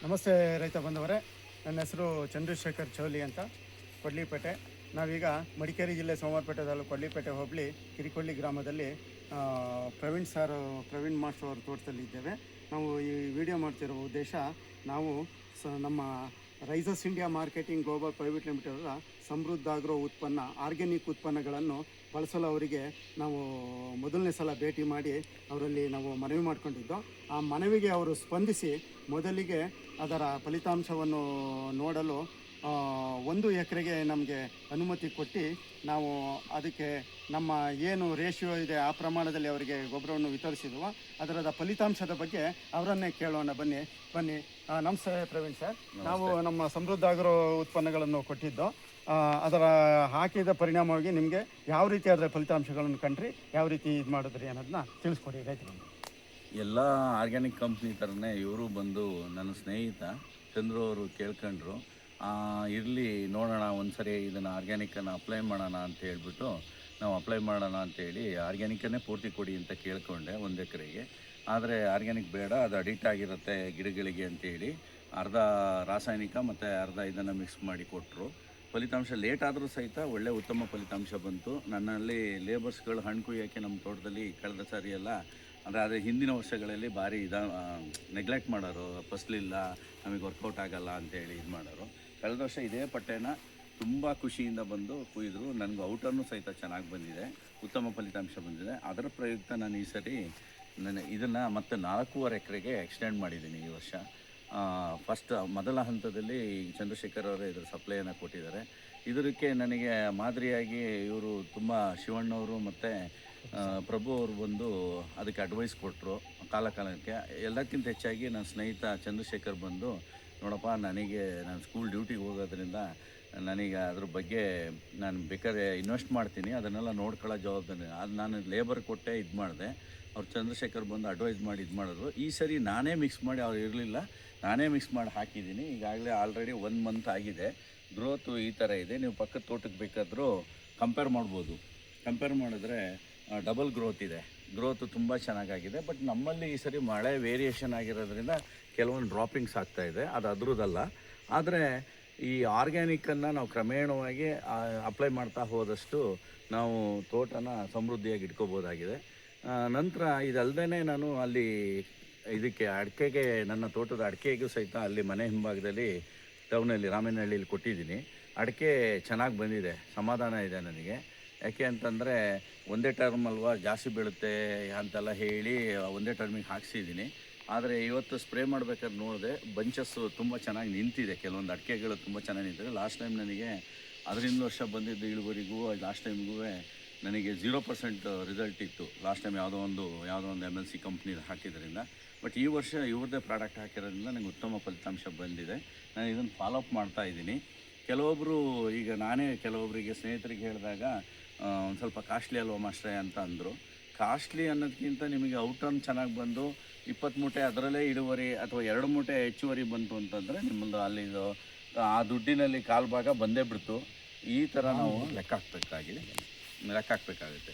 ನಮಸ್ತೆ ರೈತ ಬಂಧುವರೇ, ನನ್ನ ಹೆಸರು ಚಂದ್ರಶೇಖರ್ ಚೌಲಿ ಅಂತ, ಕೊಡ್ಲಿಪೇಟೆ. ನಾವೀಗ ಮಡಿಕೇರಿ ಜಿಲ್ಲೆ ಸೋಮವಾರಪೇಟೆ ತಾಲೂಕು ಕೊಡ್ಲಿಪೇಟೆ ಹೋಬಳಿ ಕಿರಿಕೊಳ್ಳಿ ಗ್ರಾಮದಲ್ಲಿ ಪ್ರವೀಣ್ ಮಾಸ್ಟರ್ ಅವರ ತೋಟದಲ್ಲಿ ಇದ್ದೇವೆ. ನಾವು ಈ ವಿಡಿಯೋ ಮಾಡ್ತಿರೋ ಉದ್ದೇಶ, ನಾವು ನಮ್ಮ Raises India marketing global private limited Samruddha agro organic ಉತ್ಪನ್ನಗಳನ್ನು ಬಳಸಲು ಅವರಿಗೆ ನಾವು ಮೊದಲನೇ ಸಲ ಭೇಟಿ ಮಾಡಿ ಅವರಲ್ಲಿ ನಾವು ಮನವಿ ಮಾಡಿಕೊಂಡಿದ್ದು. ಆ ಮನವಿಗೆ ಅವರು ಸ್ಪಂದಿಸಿ ಮೊದಲಿಗೆ ಅದರ ಫಲಿತಾಂಶವನ್ನು ನೋಡಲು 1 ಎಕರೆಗೆ ನಮಗೆ ಅನುಮತಿ ಕೊಟ್ಟು, ನಾವು ಅದಕ್ಕೆ ನಮ್ಮ ಏನು ರೇಷಿಯೋ ಇದೆ ಆ ಪ್ರಮಾಣದಲ್ಲಿ ಅವರಿಗೆ ಗೊಬ್ಬರವನ್ನು ವಿತರಿಸಿದ್ವು. ಅದರದ ಫಲಿತಾಂಶದ ಬಗ್ಗೆ ಅವರನ್ನೇ ಕೇಳೋಣ. ಬನ್ನಿ. ನಮಸ್ತೆ ಪ್ರವೀಣ್ ಸರ್. ನಾವು ನಮ್ಮ ಸಮೃದ್ಧ ಆಗ್ರೋ ಉತ್ಪನ್ನಗಳನ್ನು ಕೊಟ್ಟಿದ್ದು, ಅದರ ಹಾಕಿದ ಪರಿಣಾಮವಾಗಿ ನಿಮಗೆ ಯಾವ ರೀತಿ ಅದರ ಫಲಿತಾಂಶಗಳನ್ನು ಕಂಡ್ರಿ, ಯಾವ ರೀತಿ ಇದು ಮಾಡಿದ್ರಿ ಅನ್ನೋದನ್ನ ತಿಳಿಸ್ಕೊಡಿ ರೈತರಿಗೆ. ಎಲ್ಲ ಆರ್ಗ್ಯಾನಿಕ್ ಕಂಪ್ನಿ ಥರನೇ ಇವರು ಬಂದು ನನ್ನ ಸ್ನೇಹಿತ ಚಂದ್ರು ಅವರು ಕೇಳ್ಕೊಂಡ್ರು, ಇರಲಿ ನೋಡೋಣ ಒಂದ್ಸರಿ ಇದನ್ನು ಆರ್ಗ್ಯಾನಿಕನ್ನು ಅಪ್ಲೈ ಮಾಡೋಣ ಅಂತ ಹೇಳ್ಬಿಟ್ಟು ನಾವು ಅಪ್ಲೈ ಮಾಡೋಣ ಅಂತೇಳಿ ಆರ್ಗ್ಯಾನಿಕನ್ನೇ ಪೂರ್ತಿ ಕೊಡಿ ಅಂತ ಕೇಳ್ಕೊಂಡೆ 1 ಎಕರೆಗೆ. ಆದರೆ ಆರ್ಗ್ಯಾನಿಕ್ ಬೇಡ, ಅದು ಅಡಿಕ್ಟ್ ಆಗಿರುತ್ತೆ ಗಿಡಗಳಿಗೆ ಅಂತೇಳಿ ಅರ್ಧ ರಾಸಾಯನಿಕ ಮತ್ತು ಅರ್ಧ ಇದನ್ನು ಮಿಕ್ಸ್ ಮಾಡಿ ಕೊಟ್ಟರು. ಫಲಿತಾಂಶ ಲೇಟ್ ಆದರೂ ಸಹಿತ ಒಳ್ಳೆ ಉತ್ತಮ ಫಲಿತಾಂಶ ಬಂತು. ನನ್ನಲ್ಲಿ ಲೇಬರ್ಸ್ಗಳು ಹಣ್ಣು ಕುಯ್ಯೋಕ್ಕೆ ನಮ್ಮ ತೋಟದಲ್ಲಿ ಕಳೆದ ಸಾರಿ ಎಲ್ಲ ಆದರೆ ಹಿಂದಿನ ವರ್ಷಗಳಲ್ಲಿ ಭಾರಿ ನೆಗ್ಲೆಕ್ಟ್ ಮಾಡೋರು, ಫಸಲಿಲ್ಲ, ನಮಗೆ ವರ್ಕೌಟ್ ಆಗೋಲ್ಲ ಅಂತೇಳಿ ಇದು ಮಾಡೋರು. ಕಳೆದ ವರ್ಷ ಇದೇ ಪಟ್ಟೆನ ತುಂಬ ಖುಷಿಯಿಂದ ಬಂದು ಕುಯ್ದರು. ನನಗೆ ಔಟರ್ನೂ ಸಹಿತ ಚೆನ್ನಾಗಿ ಬಂದಿದೆ, ಉತ್ತಮ ಫಲಿತಾಂಶ ಬಂದಿದೆ. ಅದರ ಪ್ರಯುಕ್ತ ನಾನು ಈ ಸರಿ ಇದನ್ನು ಮತ್ತೆ 4.5 ಎಕರೆಗೆ ಎಕ್ಸ್ಟೆಂಡ್ ಮಾಡಿದ್ದೀನಿ ಈ ವರ್ಷ. ಮೊದಲ ಹಂತದಲ್ಲಿ ಚಂದ್ರಶೇಖರ್ ಅವರೇ ಇದರ ಸಪ್ಲೈಯನ್ನು ಕೊಟ್ಟಿದ್ದಾರೆ. ಇದಕ್ಕೆ ನನಗೆ ಮಾದರಿಯಾಗಿ ಇವರು ತುಂಬ ಶಿವಣ್ಣವರು ಮತ್ತು ಪ್ರಭು ಅವರು ಬಂದು ಅದಕ್ಕೆ ಅಡ್ವೈಸ್ ಕೊಟ್ಟರು ಕಾಲಕ್ಕೆ. ಎಲ್ಲಕ್ಕಿಂತ ಹೆಚ್ಚಾಗಿ ನನ್ನ ಸ್ನೇಹಿತ ಚಂದ್ರಶೇಖರ್ ಬಂದು, ನೋಡಪ್ಪ, ನಾನು ಸ್ಕೂಲ್ ಡ್ಯೂಟಿಗೆ ಹೋಗೋದ್ರಿಂದ ನನಗೆ ಅದ್ರ ಬಗ್ಗೆ ನಾನು ಬೇಕಾದ್ರೆ ಇನ್ವೆಸ್ಟ್ ಮಾಡ್ತೀನಿ, ಅದನ್ನೆಲ್ಲ ನೋಡ್ಕೊಳ್ಳೋ ಜವಾಬ್ದಾರಿ ಅದು ನಾನು ಲೇಬರ್ ಕೊಟ್ಟೆ ಇದು ಮಾಡಿದೆ. ಅವ್ರು ಚಂದ್ರಶೇಖರ್ ಬಂದು ಅಡ್ವೈಸ್ ಮಾಡಿ ಇದು ಮಾಡಿದ್ರು. ಈ ಸರಿ ನಾನೇ ಮಿಕ್ಸ್ ಮಾಡಿ, ಅವ್ರು ಇರಲಿಲ್ಲ, ನಾನೇ ಮಿಕ್ಸ್ ಮಾಡಿ ಹಾಕಿದ್ದೀನಿ. ಈಗಾಗಲೇ ಆಲ್ರೆಡಿ 1 ಮಂತ್ ಆಗಿದೆ. ಗ್ರೋತು ಈ ಥರ ಇದೆ. ನೀವು ಪಕ್ಕದ ತೋಟಕ್ಕೆ ಬೇಕಾದರೂ ಕಂಪೇರ್ ಮಾಡ್ಬೋದು. ಕಂಪೇರ್ ಮಾಡಿದ್ರೆ ಡಬಲ್ ಗ್ರೋತ್ ಇದೆ. ಗ್ರೋತು ತುಂಬ ಚೆನ್ನಾಗಾಗಿದೆ. ಬಟ್ ನಮ್ಮಲ್ಲಿ ಈ ಸರಿ ಮಳೆ ವೇರಿಯೇಷನ್ ಆಗಿರೋದ್ರಿಂದ ಕೆಲವೊಂದು ಡ್ರಾಪಿಂಗ್ಸ್ ಆಗ್ತಾಯಿದೆ, ಅದು ಅದ್ರದ್ದಲ್ಲ. ಆದರೆ ಈ ಆರ್ಗ್ಯಾನಿಕ್ಕನ್ನು ನಾವು ಕ್ರಮೇಣವಾಗಿ ಅಪ್ಲೈ ಮಾಡ್ತಾ ಹೋದಷ್ಟು ನಾವು ತೋಟನ ಸಮೃದ್ಧಿಯಾಗಿ ಇಟ್ಕೋಬೋದಾಗಿದೆ. ನಂತರ ಇದಲ್ಲದೆ ನಾನು ಅಲ್ಲಿ ಇದಕ್ಕೆ ಅಡಿಕೆಗೆ, ನನ್ನ ತೋಟದ ಅಡಿಕೆಗೂ ಸಹಿತ ಅಲ್ಲಿ ಮನೆ ಹಿಂಭಾಗದಲ್ಲಿ ಟೌನಲ್ಲಿ ರಾಮನಹಳ್ಳಿಲಿ ಕೊಟ್ಟಿದ್ದೀನಿ. ಅಡಿಕೆ ಚೆನ್ನಾಗಿ ಬಂದಿದೆ, ಸಮಾಧಾನ ಇದೆ ನನಗೆ. ಯಾಕೆ ಅಂತಂದರೆ ಒಂದೇ ಟರ್ಮ್ ಅಲ್ವಾ, ಜಾಸ್ತಿ ಬೀಳುತ್ತೆ ಅಂತೆಲ್ಲ ಹೇಳಿ ಒಂದೇ ಟರ್ಮಿಗೆ ಹಾಕ್ಸಿದ್ದೀನಿ. ಆದರೆ ಇವತ್ತು ಸ್ಪ್ರೇ ಮಾಡಬೇಕಾದ್ರೆ ನೋಡಿದೆ, ಬಂಚಸ್ಸು ತುಂಬ ಚೆನ್ನಾಗಿ ನಿಂತಿದೆ. ಕೆಲವೊಂದು ಅಡಿಕೆಗಳು ತುಂಬ ಚೆನ್ನಾಗಿ ನಿಂತಿದೆ. ಲಾಸ್ಟ್ ಟೈಮ್ ನನಗೆ ಅದರಿಂದ ವರ್ಷ ಬಂದಿದ್ದು ಇಳುವರಿಗೂ ಲಾಸ್ಟ್ ಟೈಮ್ಗೂ ನನಗೆ 0% ರಿಸಲ್ಟ್ ಇತ್ತು. ಲಾಸ್ಟ್ ಟೈಮ್ ಯಾವುದೋ ಒಂದು MNC ಕಂಪ್ನಿ ಹಾಕಿದ್ರಿಂದ. ಬಟ್ ಈ ವರ್ಷ ಇವ್ರದ್ದೇ ಪ್ರಾಡಕ್ಟ್ ಹಾಕಿರೋದ್ರಿಂದ ನನಗೆ ಉತ್ತಮ ಫಲಿತಾಂಶ ಬಂದಿದೆ. ನಾನು ಇದನ್ನು ಫಾಲೋಅಪ್ ಮಾಡ್ತಾಯಿದ್ದೀನಿ. ಕೆಲವೊಬ್ಬರು, ಈಗ ನಾನೇ ಕೆಲವೊಬ್ಬರಿಗೆ ಸ್ನೇಹಿತರಿಗೆ ಹೇಳಿದಾಗ ಒಂದು ಸ್ವಲ್ಪ ಕಾಸ್ಟ್ಲಿ ಅಲ್ವಾ ಮಾಸ್ಟ್ರೇ ಅಂತ ಅಂದರು. ಕಾಸ್ಟ್ಲಿ ಅನ್ನೋದಕ್ಕಿಂತ ನಿಮಗೆ ಔಟರ್ನ್ ಚೆನ್ನಾಗಿ ಬಂದು 20 ಮೂಟೆ ಅದರಲ್ಲೇ ಇಳುವರಿ ಅಥವಾ 2 ಮೂಟೆ ಹೆಚ್ಚುವರಿ ಬಂತು ಅಂತಂದರೆ ನಿಮ್ಮದು ಅಲ್ಲಿದು ಆ ದುಡ್ಡಿನಲ್ಲಿ ಕಾಲು ಭಾಗ ಬಂದೇ ಬಿಡ್ತು. ಈ ಥರ ನಾವು ಲೆಕ್ಕ ಹಾಕಬೇಕಾಗುತ್ತೆ.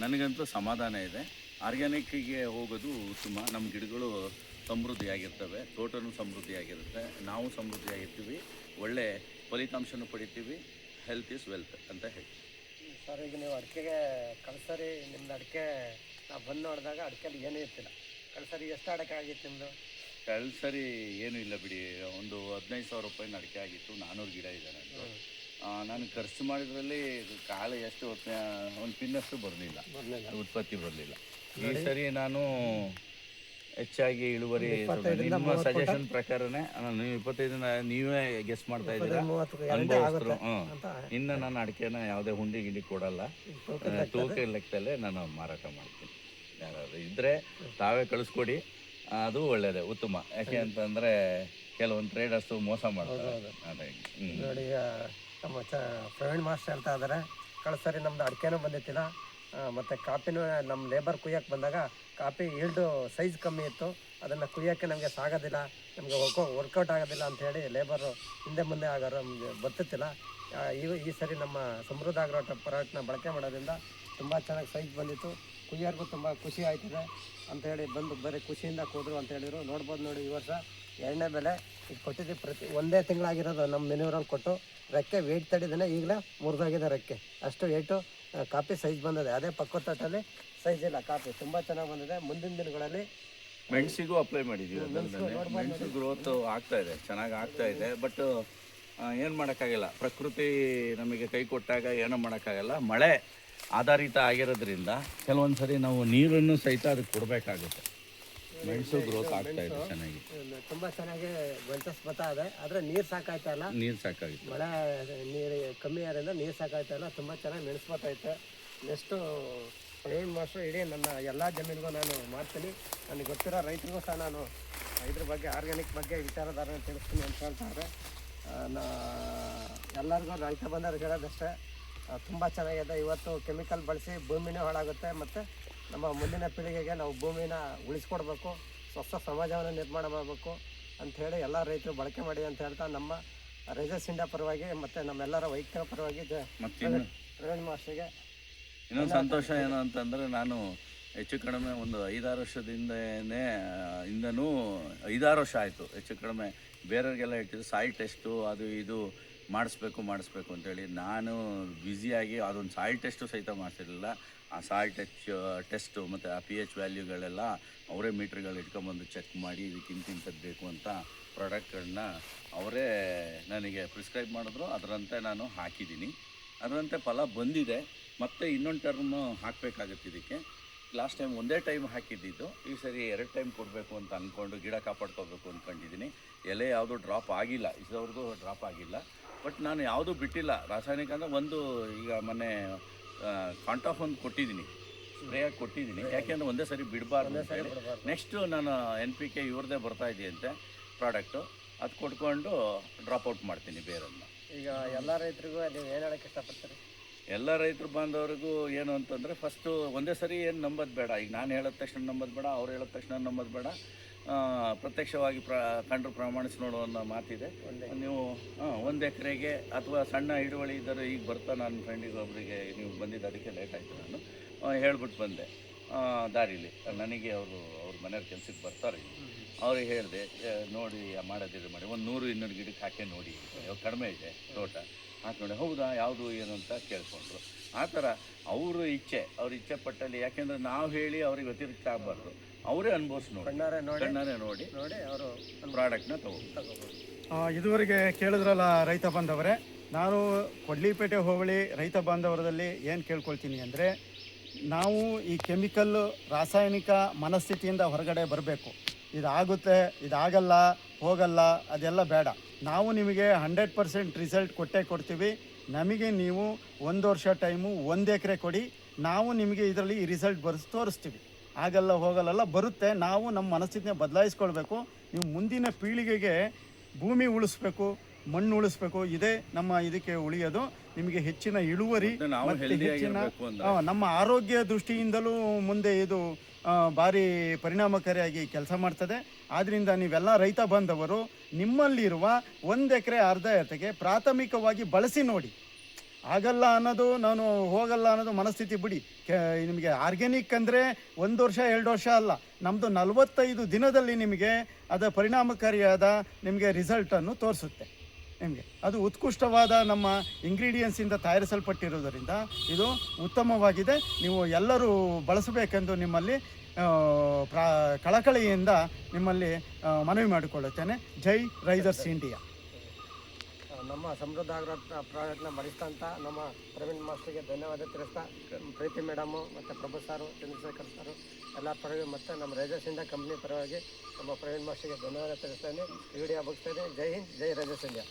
ನನಗಂತೂ ಸಮಾಧಾನ ಇದೆ. ಆರ್ಗ್ಯಾನಿಕ್ಕಿಗೆ ಹೋಗೋದು ಉತ್ತಮ. ನಮ್ಮ ಗಿಡಗಳು ಸಮೃದ್ಧಿಯಾಗಿರ್ತವೆ, ತೋಟನೂ ಸಮೃದ್ಧಿಯಾಗಿರುತ್ತೆ, ನಾವು ಸಮೃದ್ಧಿಯಾಗಿರ್ತೀವಿ, ಒಳ್ಳೆ ಫಲಿತಾಂಶನೂ ಪಡಿತೀವಿ. ಹೆಲ್ತ್ ಈಸ್ ವೆಲ್ತ್ ಅಂತ ಹೇಳಿ. ಸರ್, ಈಗ ನೀವು ಅಡಿಕೆಗೆ ಕಳ್ಸರಿ ನಿಮ್ಮದು ಅಡಿಕೆ ನಾವು ಬಂದು ನೋಡಿದಾಗ ಅಡಿಕೆಯಲ್ಲಿ ಏನೂ ಇರ್ತಿಲ್ಲ. ಕಳ್ಸರಿ ಎಷ್ಟು ಅಡಿಕೆ ಆಗಿತ್ತು ನಿಮ್ಮದು? ಕಳ್ಸರಿ ಏನೂ ಇಲ್ಲ ಬಿಡಿ, ಒಂದು 15,000 ರೂಪಾಯಿನ ಅಡಿಕೆ ಆಗಿತ್ತು. 400 ಗಿಡ ಇದೆ ನಂದು. ನಾನು ಖರ್ಚು ಮಾಡಿದ್ರಲ್ಲಿ ಕಾಳು ಎಷ್ಟು ಒಂದು ಪಿನ್ನಷ್ಟು ಬರಲಿಲ್ಲ, ಉತ್ಪತ್ತಿ ಬರಲಿಲ್ಲ. ಈ ಸರಿ ನಾನು ಹೆಚ್ಚಾಗಿ ಇಳುವರಿ ನಿಮ್ಮ ಸಜೆಷನ್ ಪ್ರಕಾರನೇ ನೀವು 25 ನೀವೇ ಗೆಸ್ ಮಾಡ್ತಾ ಇದ್ದೀರಾ, ಅನುಭವಿಸ್ತರು. ಇನ್ನು ನಾನು ಅಡಿಕೆನ ಯಾವುದೇ ಹುಂಡಿ ಗಿಂಡಿ ಕೊಡಲ್ಲ, ತೂಕ ಲೆಕ್ಕದಲ್ಲೇ ನಾನು ಮಾರಾಟ ಮಾಡ್ತೀನಿ. ಯಾರಾದರೂ ಇದ್ದರೆ ತಾವೇ ಕಳಿಸ್ಕೊಡಿ, ಅದು ಒಳ್ಳೆಯದೇ, ಉತ್ತಮ. ಯಾಕೆ ಅಂತಂದರೆ ಕೆಲವೊಂದು ಟ್ರೇಡರ್ಸು ಮೋಸ ಮಾಡ್ತಾರೆ. ಅದೇ ನೋಡಿ, ನಮ್ಮ ಪ್ರವೀಣ್ ಮಾಸ್ಟರ್ ಅಂತ ಇದ್ದಾರೆ. ಕಳ್ಸರಿ ನಮ್ಮದು ಅಡಿಕೆನೂ ಬಂದಿತ್ತಿಲ್ಲ, ಮತ್ತು ಕಾಪಿನೂ ನಮ್ಮ ಲೇಬರ್ ಕುಯ್ಯಕ್ಕೆ ಬಂದಾಗ ಕಾಪಿ ಈಲ್ಡು ಸೈಜ್ ಕಮ್ಮಿ ಇತ್ತು, ಅದನ್ನು ಕುಯ್ಯೋಕ್ಕೆ ನಮಗೆ ಸಾಗೋದಿಲ್ಲ, ನಮಗೆ ವರ್ಕೌಟ್ ಆಗೋದಿಲ್ಲ ಅಂಥೇಳಿ ಲೇಬರು ಹಿಂದೆ ಮುಂದೆ ಆಗೋರು ನಮಗೆ ಗೊತ್ತಿತ್ತಿಲ್ಲ. ಈ ಸರಿ ನಮ್ಮ ಸಮೃದ್ಧ ಆಗ್ರೋ ಪ್ರಾಡಕ್ಟ್ನ ಬಳಕೆ ಮಾಡೋದ್ರಿಂದ ತುಂಬ ಚೆನ್ನಾಗಿ ಸೈಜ್ ಬಂದಿತ್ತು, ಕುಯ್ಯೋರ್ಗೂ ತುಂಬ ಖುಷಿ ಆಯ್ತದೆ ಅಂಥೇಳಿ ಬಂದು ಬರೀ ಖುಷಿಯಿಂದ ಕೂದರು ಅಂತ ಹೇಳಿದರು. ನೋಡ್ಬೋದು ನೋಡಿ, ಈ ವರ್ಷ 2ನೇ ಬೆಲೆ ಇದು ಕೊಟ್ಟಿದ್ದೀವಿ. ಒಂದೇ ತಿಂಗಳಾಗಿರೋದು ನಮ್ಮ ಮೆನ್ಯೂರಲ್ಲಿ ಕೊಟ್ಟು ರೆಕ್ಕೆ ವೆಯ್ಟ್ ತಡಿದೇ ಈಗಲೇ ಮುರಿದೋಗಿದೆ ರೆಕ್ಕೆ, ಅಷ್ಟು ವೆಯ್ಟು ಕಾಪಿ ಸೈಜ್ ಬಂದಿದೆ. ಅದೇ ಪಕ್ಕದ ತಟ್ಟಲ್ಲಿ ಸೈಜ್ ಇಲ್ಲ, ಕಾಪಿ ತುಂಬ ಚೆನ್ನಾಗಿ ಬಂದಿದೆ. ಮುಂದಿನ ದಿನಗಳಲ್ಲಿ ಮೆಣಸಿಗೂ ಅಪ್ಲೈ ಮಾಡಿದ್ದೀವಿ. ಮೆಣಸು ಗ್ರೋತ್ ಆಗ್ತಾ ಇದೆ, ಚೆನ್ನಾಗಿ ಆಗ್ತಾ ಇದೆ. ಬಟ್ ಏನು ಮಾಡೋಕ್ಕಾಗಲ್ಲ, ಪ್ರಕೃತಿ ನಮಗೆ ಕೈ ಕೊಟ್ಟಾಗ ಏನೂ ಮಾಡೋಕ್ಕಾಗಲ್ಲ. ಮಳೆ ಆಧಾರಿತ ಆಗಿರೋದ್ರಿಂದ ಕೆಲವೊಂದು ಸರಿ ನಾವು ನೀರನ್ನು ಸಹಿತ ಅದಕ್ಕೆ ಕೊಡಬೇಕಾಗುತ್ತೆ. ಮೆಣಸು ಗ್ರೋತ್ ಆಗ್ತಾ ಇದೆ ಚೆನ್ನಾಗಿ, ತುಂಬ ಚೆನ್ನಾಗಿ ಮೆಣಸಸ್ ಬರ್ತಾ ಇದೆ. ಆದರೆ ನೀರು ಸಾಕಾಯ್ತಾ ಇಲ್ಲ, ನೀರು ಸಾಕಾಗಿತ್ತು. ಮಳೆ ನೀರು ಕಮ್ಮಿ ಆದ್ರಿಂದ ನೀರು ಸಾಕಾಯ್ತಾ ಇಲ್ಲ. ತುಂಬ ಚೆನ್ನಾಗಿ ಮೆಣಸು ಬರ್ತೈತೆ. ನೆಕ್ಸ್ಟು ಪ್ರವೀಣ್ ಮಾಸ್ಟ್ರು ಇಡೀ ನನ್ನ ಎಲ್ಲ ಜಮೀನಿಗೂ ನಾನು ಮಾಡ್ತೀನಿ. ನನಗೆ ಗೊತ್ತಿರೋ ರೈತರಿಗೂ ಸಹ ನಾನು ಇದ್ರ ಬಗ್ಗೆ ಆರ್ಗ್ಯಾನಿಕ್ ಬಗ್ಗೆ ವಿಚಾರಧಾರೆ ತಿಳಿಸ್ತೀನಿ ಅಂತ ಹೇಳ್ತಾರೆ. ಎಲ್ಲರಿಗೂ ರೈತ ಬಂದವ್ರಿಗೆ ಹೇಳೋದಷ್ಟೇ, ತುಂಬ ಚೆನ್ನಾಗಿದೆ. ಇವತ್ತು ಕೆಮಿಕಲ್ ಬಳಸಿ ಭೂಮಿನೇ ಹಾಳಾಗುತ್ತೆ, ಮತ್ತು ನಮ್ಮ ಮುಂದಿನ ಪೀಳಿಗೆಗೆ ನಾವು ಭೂಮಿನ ಉಳಿಸ್ಕೊಡ್ಬೇಕು, ಸ್ವಚ್ಛ ಸಮಾಜವನ್ನು ನಿರ್ಮಾಣ ಮಾಡಬೇಕು ಅಂಥೇಳಿ ಎಲ್ಲ ರೈತರು ಬಳಕೆ ಮಾಡಿ ಅಂತ ಹೇಳ್ತಾ ನಮ್ಮ ರೈಸರ್ಸ್ ಇಂಡಿಯಾ ಪರವಾಗಿ ಮತ್ತು ನಮ್ಮೆಲ್ಲರ ವೈಯಕ್ತಿಕ ಪರವಾಗಿ ಪ್ರವೀಣ್ ಮಾಸ್ಟರ್ಗೆ ಇನ್ನೊಂದು ಸಂತೋಷ ಏನು ಅಂತಂದರೆ, ನಾನು ಹೆಚ್ಚು ಕಡಿಮೆ ಒಂದು 5-6 ವರ್ಷದಿಂದನೂ 5-6 ವರ್ಷ ಆಯಿತು ಹೆಚ್ಚು ಕಡಿಮೆ ಬೇರೆಯವ್ರಿಗೆಲ್ಲ ಹೇಳ್ತಿದ್ದು ಸಾಯಿಲ್ ಟೆಸ್ಟು ಅದು ಇದು ಮಾಡಿಸ್ಬೇಕು ಅಂತೇಳಿ. ನಾನು ಬ್ಯುಸಿಯಾಗಿ ಅದೊಂದು ಸಾಯಿಲ್ ಟೆಸ್ಟು ಸಹಿತ ಮಾಡಿಸಿರಲಿಲ್ಲ. ಆ ಸಾಯಿಲ್ ಟೆಸ್ಟು ಮತ್ತು ಆ pH ವ್ಯಾಲ್ಯೂಗಳೆಲ್ಲ ಅವರೇ ಮೀಟ್ರ್ಗಳು ಇಟ್ಕೊಂಬಂದು ಚೆಕ್ ಮಾಡಿ ಇದಕ್ಕೆ ಇಂತಿಂಥದ್ದು ಬೇಕು ಅಂತ ಪ್ರಾಡಕ್ಟ್ಗಳನ್ನ ಅವರೇ ನನಗೆ ಪ್ರಿಸ್ಕ್ರೈಬ್ ಮಾಡಿದ್ರು. ಅದರಂತೆ ನಾನು ಹಾಕಿದ್ದೀನಿ, ಅದರಂತೆ ಫಲ ಬಂದಿದೆ. ಮತ್ತು ಇನ್ನೊಂದು ಟರ್ಮ್ ಹಾಕಬೇಕಾಗುತ್ತೆ ಇದಕ್ಕೆ. ಲಾಸ್ಟ್ ಟೈಮ್ ಒಂದೇ ಟೈಮ್ ಹಾಕಿದ್ದಿದ್ದು, ಈ ಸರಿ 2 ಟೈಮ್ ಕೊಡಬೇಕು ಅಂತ ಅಂದ್ಕೊಂಡು ಗಿಡ ಕಾಪಾಡ್ಕೋಬೇಕು ಅಂದ್ಕೊಂಡಿದ್ದೀನಿ. ಎಲೆ ಯಾವುದೂ ಡ್ರಾಪ್ ಆಗಿಲ್ಲ, ಇಷ್ಟವರೆಗೂ ಡ್ರಾಪ್ ಆಗಿಲ್ಲ. ಬಟ್ ನಾನು ಯಾವುದೂ ಬಿಟ್ಟಿಲ್ಲ ರಾಸಾಯನಿಕ. ಅಂದರೆ ಒಂದು ಈಗ ಮೊನ್ನೆ ಕಾಂಟಾಫ್ ಒಂದು ಕೊಟ್ಟಿದ್ದೀನಿ, ಸ್ಪ್ರೇಯಾಗಿ ಕೊಟ್ಟಿದ್ದೀನಿ. ಯಾಕೆಂದರೆ ಒಂದೇ ಸರಿ ಬಿಡಬಾರ್ದು ಅಂತೇಳಿ. ನೆಕ್ಸ್ಟು ನಾನು NPK ಇವ್ರದ್ದೇ ಬರ್ತಾ ಇದೆಯಂತೆ ಪ್ರಾಡಕ್ಟು, ಅದು ಕೊಟ್ಕೊಂಡು ಡ್ರಾಪ್ಔಟ್ ಮಾಡ್ತೀನಿ ಬೇರನ್ನು. ಈಗ ಎಲ್ಲ ರೈತರಿಗೂ ನೀವು ಏನು ಹೇಳೋಕ್ಕೆ ಇಷ್ಟಪಡ್ತೀರಿ? ಎಲ್ಲ ರೈತರು ಬಾಂಧವರಿಗೂ ಏನು ಅಂತಂದರೆ, ಫಸ್ಟು ಒಂದೇ ಸರಿ ಏನು ನಂಬೋದು ಬೇಡ. ಈಗ ನಾನು ಹೇಳಿದ ತಕ್ಷಣ ನಂಬೋದು ಬೇಡ, ಅವ್ರು ಹೇಳಿದ ತಕ್ಷಣ ನಂಬೋದು ಬೇಡ. ಪ್ರತ್ಯಕ್ಷವಾಗಿ ಕಂಡ್ರು ಪ್ರಮಾಣಿಸಿ ನೋಡೋ ಅನ್ನೋ ಮಾತಿದೆ. ನೀವು 1 ಎಕರೆಗೆ ಅಥವಾ ಸಣ್ಣ ಹಿಡುವಳಿ ಇದ್ದರು. ಈಗ ಬರ್ತಾ ನನ್ನ ಫ್ರೆಂಡಿಗೆ ಒಬ್ಬರಿಗೆ ನೀವು ಬಂದಿದ್ದು, ಅದಕ್ಕೆ ಲೇಟ್ ಆಯಿತು. ನಾನು ಹೇಳ್ಬಿಟ್ಟು ಬಂದೆ ದಾರಿಲಿ. ನನಗೆ ಅವ್ರ ಮನೆಯವ್ರ ಕೆಲ್ಸಕ್ಕೆ ಬರ್ತಾರೆ, ಅವ್ರಿಗೆ ಹೇಳಿದೆ ನೋಡಿ ಮಾಡೋದಿದೆ ಮಾಡಿ, ಒಂದು 100-200 ಗಿಡಕ್ಕೆ ಹಾಕಿ ನೋಡಿ, ಕಡಿಮೆ ಇದೆ ತೋಟ, ಹಾಕಿ ನೋಡಿ. ಹೌದಾ, ಯಾವುದು ಏನು ಅಂತ ಕೇಳಿಕೊಂಡ್ರು. ಆ ಥರ ಅವ್ರ ಇಚ್ಛೆ ಪಟ್ಟಲ್ಲಿ, ಯಾಕೆಂದರೆ ನಾವು ಹೇಳಿ ಅವ್ರಿಗೆ ವ್ಯತಿರಿಕ್ತ ಆಗಬಾರ್ದು, ಅವರೇ ಅನುಭವಿಸಿ ಕಣ್ಣಾರೆ ನೋಡಿ ಅವರು ಪ್ರಾಡಕ್ಟ್ನ ತಗೋಬೋದು. ಇದುವರೆಗೆ ಕೇಳಿದ್ರಲ್ಲ ರೈತ ಬಾಂಧವರೇ, ನಾನು ಕೊಡ್ಲಿಪೇಟೆ ಹೋಬಳಿ ರೈತ ಬಾಂಧವರದಲ್ಲಿ ಏನು ಕೇಳ್ಕೊಳ್ತೀನಿ ಅಂದರೆ, ನಾವು ಈ ಕೆಮಿಕಲ್ ರಾಸಾಯನಿಕ ಮನಸ್ಥಿತಿಯಿಂದ ಹೊರಗಡೆ ಬರಬೇಕು. ಇದಾಗುತ್ತೆ, ಇದಾಗಲ್ಲ, ಹೋಗಲ್ಲ, ಅದೆಲ್ಲ ಬೇಡ. ನಾವು ನಿಮಗೆ 100% ರಿಸಲ್ಟ್ ಕೊಡ್ತೀವಿ. ನಮಗೆ ನೀವು 1 ವರ್ಷ ಟೈಮು 1 ಎಕರೆ ಕೊಡಿ, ನಾವು ನಿಮಗೆ ಇದರಲ್ಲಿ ಈ ರಿಸಲ್ಟ್ ತೋರಿಸ್ತೀವಿ. ಆಗಲ್ಲ, ಹೋಗಲ್ಲ, ಬರುತ್ತೆ. ನಾವು ನಮ್ಮ ಮನಸ್ಥಿತಿನ ಬದಲಾಯಿಸ್ಕೊಳ್ಬೇಕು. ನೀವು ಮುಂದಿನ ಪೀಳಿಗೆಗೆ ಭೂಮಿ ಉಳಿಸ್ಬೇಕು, ಮಣ್ಣು ಉಳಿಸ್ಬೇಕು. ಇದೇ ನಮ್ಮ ಇದಕ್ಕೆ ಉಳಿಯೋದು. ನಿಮಗೆ ಹೆಚ್ಚಿನ ಇಳುವರಿ ಮತ್ತು ಹೆಚ್ಚಿನ ನಮ್ಮ ಆರೋಗ್ಯ ದೃಷ್ಟಿಯಿಂದಲೂ ಮುಂದೆ ಇದು ಭಾರಿ ಪರಿಣಾಮಕಾರಿಯಾಗಿ ಕೆಲಸ ಮಾಡ್ತದೆ. ಆದ್ದರಿಂದ ನೀವೆಲ್ಲ ರೈತ ಬಾಂಧವರು ನಿಮ್ಮಲ್ಲಿರುವ 1 ಎಕರೆ ಅರ್ಧ ಎಕರೆಗೆ ಪ್ರಾಥಮಿಕವಾಗಿ ಬಳಸಿ ನೋಡಿ. ಆಗಲ್ಲ ಅನ್ನೋದು, ನಾನು ಹೋಗಲ್ಲ ಅನ್ನೋದು ಮನಸ್ಥಿತಿ ಬಿಡಿ. ನಿಮಗೆ ಆರ್ಗ್ಯಾನಿಕ್ ಅಂದರೆ 1 ವರ್ಷ 2 ವರ್ಷ ಅಲ್ಲ, ನಮ್ಮದು 45 ದಿನದಲ್ಲಿ ನಿಮಗೆ ಅದರ ಪರಿಣಾಮಕಾರಿಯಾದ ನಿಮಗೆ ರಿಸಲ್ಟನ್ನು ತೋರಿಸುತ್ತೆ. ನಿಮಗೆ ಅದು ಉತ್ಕೃಷ್ಟವಾದ ನಮ್ಮ ಇಂಗ್ರೀಡಿಯೆಂಟ್ಸಿಂದ ತಯಾರಿಸಲ್ಪಟ್ಟಿರುವುದರಿಂದ ಇದು ಉತ್ತಮವಾಗಿದೆ. ನೀವು ಎಲ್ಲರೂ ಬಳಸಬೇಕೆಂದು ನಿಮ್ಮಲ್ಲಿ ಕಳಕಳಿಯಿಂದ ನಿಮ್ಮಲ್ಲಿ ಮನವಿ ಮಾಡಿಕೊಳ್ಳುತ್ತೇನೆ. ಜೈ ರೈಸರ್ಸ್ ಇಂಡಿಯಾ. ನಮ್ಮ ಸಮೃದ್ಧ ಆಗ್ರೋ ಪ್ರಾಡಕ್ಟ್ನ ಬಳಸ್ತಂತ ನಮ್ಮ ಪ್ರವೀಣ್ ಮಾಸ್ಟರ್ಗೆ ಧನ್ಯವಾದ ತಿಳಿಸ್ತಾ, ಪ್ರೀತಿ ಮೇಡಮು ಮತ್ತು ಪ್ರಭು ಸಾರು, ಚಂದ್ರಶೇಖರ್ ಸಾರು ಎಲ್ಲ ಪರವಾಗಿ ಮತ್ತು ನಮ್ಮ ರೈಸರ್ಸ್ ಇಂಡಿಯಾ ಕಂಪ್ನಿ ಪರವಾಗಿ ನಮ್ಮ ಪ್ರವೀಣ್ ಮಾಸ್ಟರ್ಗೆ ಧನ್ಯವಾದ ತಿಳಿಸ್ತೇನೆ. ವಿಡಿಯೋ ಮುಗಿಸ್ತೇನೆ. ಜೈ ಹಿಂದ್, ಜೈ ರೈಸರ್ಸ್ ಇಂಡಿಯಾ.